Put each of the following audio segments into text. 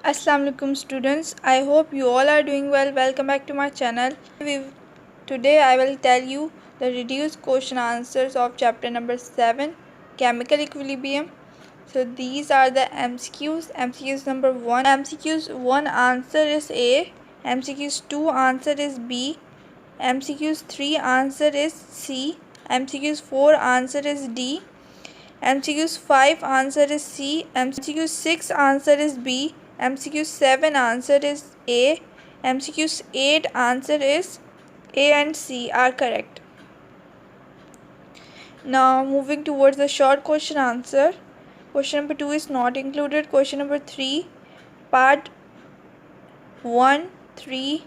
Assalamu alaikum students. I hope you all are doing well. Welcome back to my channel. Today I will tell you the reduced question answers of chapter number 7, chemical equilibrium. So these are the MCQs. MCQs number 1. MCQs 1 answer is A. MCQs 2 answer is B. MCQs 3 answer is C. MCQs 4 answer is D. MCQs 5 answer is C. MCQs 6 answer is B. MCQ 7 answer is A. MCQ 8 answer is A and C are correct. Now moving towards the short question answer. Question number 2 is not included. Question number 3, part 1, 3,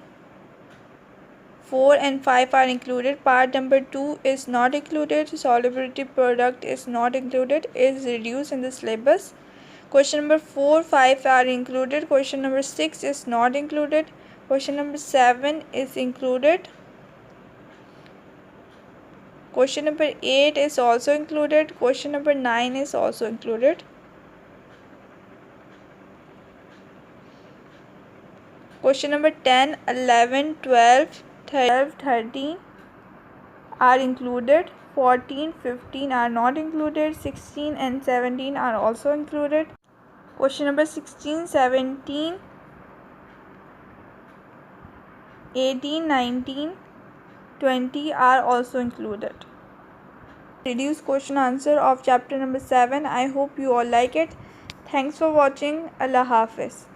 4 and 5 are included. Part number 2 is not included. Solubility product is not included, is reduced in the syllabus. Question number 4, 5 are included. Question number 6 is not included. Question number 7 is included. Question number 8 is also included. Question number 9 is also included. Question number 10, 11, 12, 13 are included. 14, 15 are not included. 16 and 17 are also included. Question number 16, 17, 18, 19, 20 are also included. Reduced question answer of chapter number 7. I hope you all like it. Thanks for watching. Allah Hafiz.